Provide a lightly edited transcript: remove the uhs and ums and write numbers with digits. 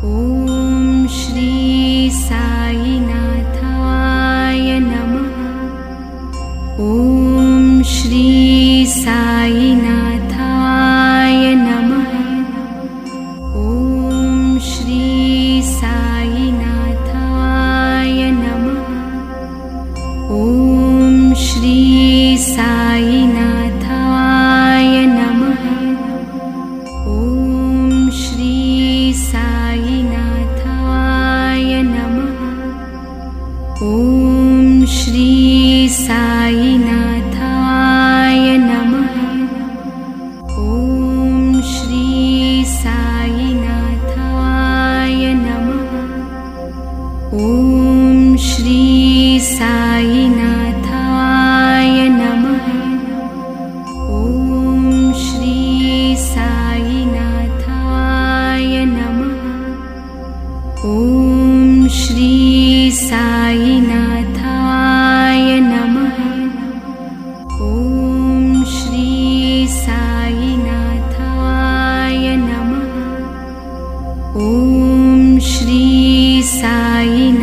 ॐ श्री साईनाथाय नमः। ॐ श्री साईनाथाय नमः। ॐ श्री साईनाथाय नमः। ॐ श्री साईनाथाय नमः। ॐ श्री साईनाथाय नमः। ॐ श्री साईनाथाय नमः। ॐ श्री साईनाथाय नमः। ॐ श्री साईनाथाय नमः। ॐ श्री साईनाथाय नमः। ॐ श्री साईनाथाय नमः। ॐ श्री साईनाथाय नमः। ॐ श्री साईनाथाय